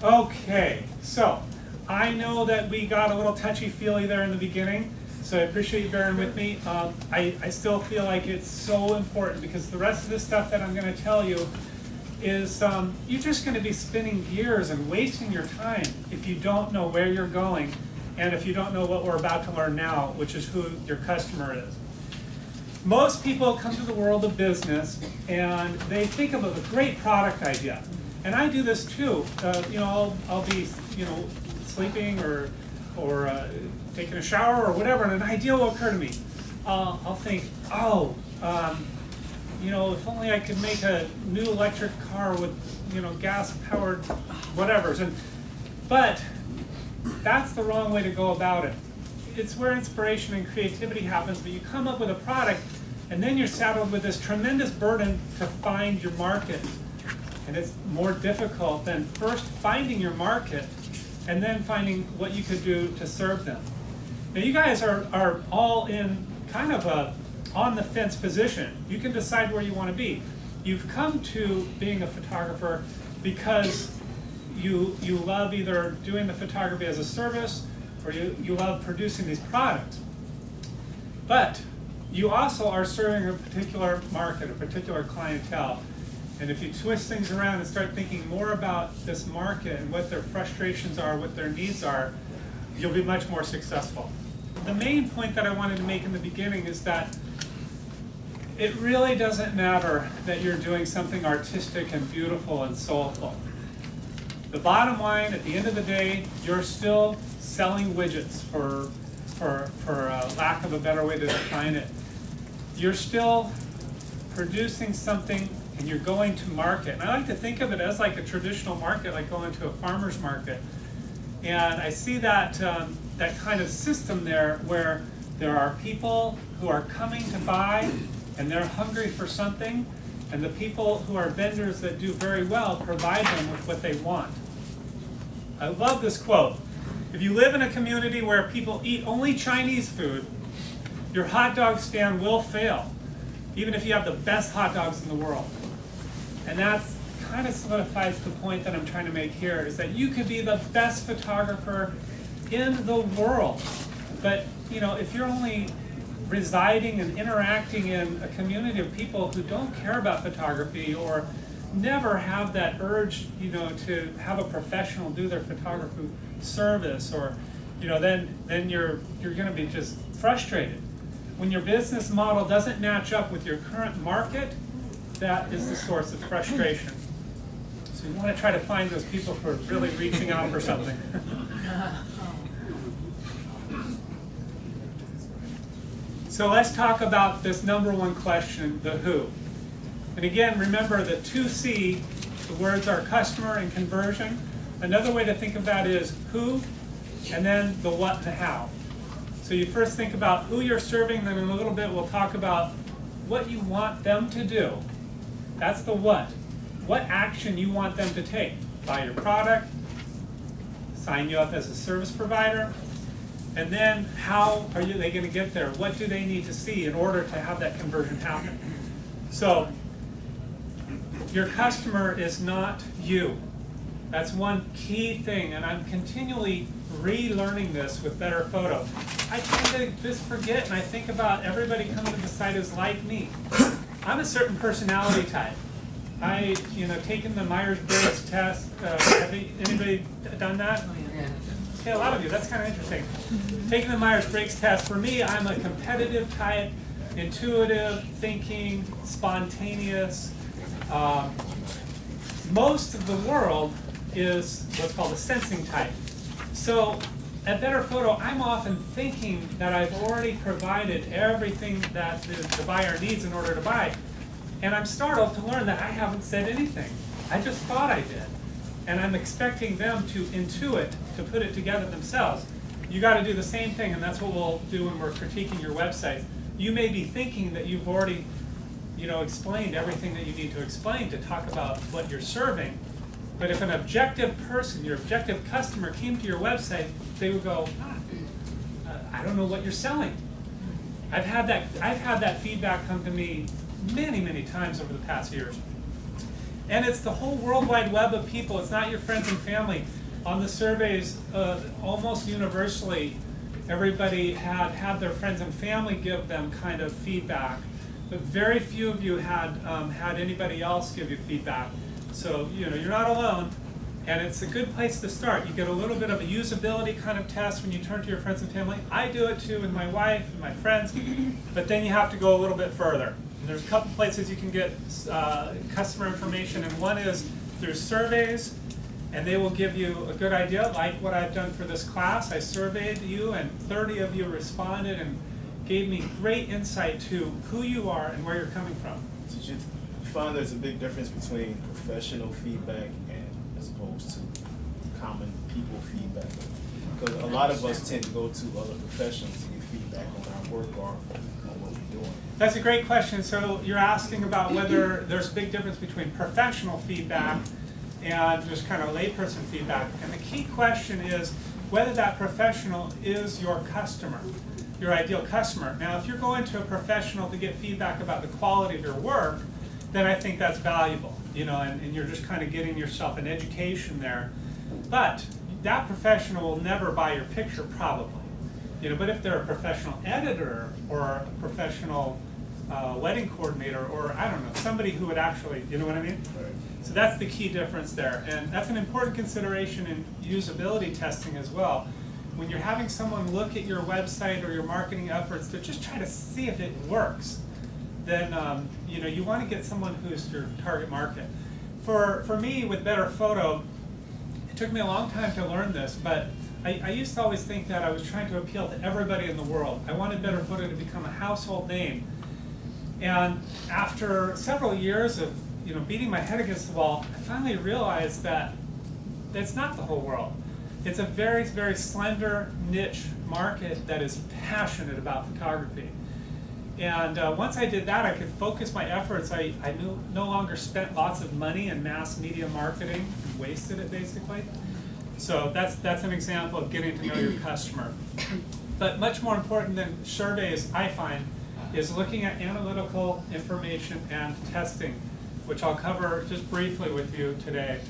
Okay, so I know that we got a little touchy-feely there in the beginning, so I appreciate you bearing with me. I still feel like it's so important because the rest of the stuff that I'm going to tell you is you're just going to be spinning gears and wasting your time if you don't know where you're going and if you don't know what we're about to learn now, which is who your customer is. Most people come to the world of business and they think of a great product idea. And I do this too. I'll be, sleeping or taking a shower or whatever, and an idea will occur to me. I'll think, if only I could make a new electric car with, gas-powered whatevers. But that's the wrong way to go about it. It's where inspiration and creativity happens, but you come up with a product, and then you're saddled with this tremendous burden to find your market. And it's more difficult than first finding your market and then finding what you could do to serve them. Now you guys are all in kind of a on the fence position. You can decide where you want to be. You've come to being a photographer because you love either doing the photography as a service or you love producing these products. But you also are serving a particular market, a particular clientele. And if you twist things around and start thinking more about this market and what their frustrations are, what their needs are, you'll be much more successful. The main point that I wanted to make in the beginning is that it really doesn't matter that you're doing something artistic and beautiful and soulful. The bottom line, at the end of the day, you're still selling widgets, for lack of a better way to define it. You're still producing something and you're going to market. And I like to think of it as like a traditional market, like going to a farmer's market. And I see that, that kind of system there where there are people who are coming to buy and they're hungry for something, and the people who are vendors that do very well provide them with what they want. I love this quote. If you live in a community where people eat only Chinese food, your hot dog stand will fail, even if you have the best hot dogs in the world. And that kind of solidifies the point that I'm trying to make here, is that you could be the best photographer in the world. But if you're only residing and interacting in a community of people who don't care about photography or never have that urge, to have a professional do their photography service, or, then you're going to be just frustrated. When your business model doesn't match up with your current market, that is the source of frustration. So you want to try to find those people who are really reaching out for something. So let's talk about this number one question, the who. And again, remember the 2C, the words are customer and conversion. Another way to think of that is who, and then the what and the how. So you first think about who you're serving, then in a little bit we'll talk about what you want them to do. That's the what. What action you want them to take. Buy your product, sign you up as a service provider, and then how are they going to get there? What do they need to see in order to have that conversion happen? So your customer is not you. That's one key thing, and I'm continually relearning this with BetterPhoto. I tend to just forget, and I think about everybody coming to the site is like me. I'm a certain personality type. Taken the Myers-Briggs test. Anybody done that? Okay, a lot of you. That's kind of interesting. Taking the Myers-Briggs test. For me, I'm a competitive type, intuitive, thinking, spontaneous. Most of the world is what's called a sensing type. So at BetterPhoto, I'm often thinking that I've already provided everything that the buyer needs in order to buy. And I'm startled to learn that I haven't said anything. I just thought I did. And I'm expecting them to intuit, to put it together themselves. You got to do the same thing, and that's what we'll do when we're critiquing your website. You may be thinking that you've already explained everything that you need to explain to talk about what you're serving. But if an objective person, your objective customer, came to your website, they would go, I don't know what you're selling. I've had that feedback come to me many, many times over the past years. And it's the whole world wide web of people. It's not your friends and family. On the surveys, almost universally, everybody had their friends and family give them kind of feedback, but very few of you had anybody else give you feedback. So you're not alone, and it's a good place to start. You get a little bit of a usability kind of test when you turn to your friends and family. I do it too with my wife and my friends, but then you have to go a little bit further. And there's a couple places you can get customer information, and one is through surveys. And they will give you a good idea, like what I've done for this class. I surveyed you, and 30 of you responded and gave me great insight to who you are and where you're coming from. So you find there's a big difference between professional feedback and as opposed to common people feedback? Because a lot of us tend to go to other professionals to get feedback on our work or on what we're doing. That's a great question. So you're asking about whether there's a big difference between professional feedback and just kind of layperson feedback. And the key question is whether that professional is your customer, your ideal customer. Now, if you're going to a professional to get feedback about the quality of your work, then I think that's valuable, and you're just kind of getting yourself an education there. But that professional will never buy your picture, probably. But if they're a professional editor or a professional wedding coordinator, or I don't know, somebody who would actually, you know what I mean? Right. So that's the key difference there. And that's an important consideration in usability testing as well. When you're having someone look at your website or your marketing efforts to just try to see if it works, then you want to get someone who's your target market. For me, with BetterPhoto, it took me a long time to learn this, but I used to always think that I was trying to appeal to everybody in the world. I wanted BetterPhoto to become a household name. And after several years of beating my head against the wall, I finally realized that it's not the whole world. It's a very, very slender niche market that is passionate about photography. And once I did that, I could focus my efforts. I no longer spent lots of money in mass media marketing and wasted it, basically. So that's an example of getting to know your customer. But much more important than surveys, I find, is looking at analytical information and testing, which I'll cover just briefly with you today.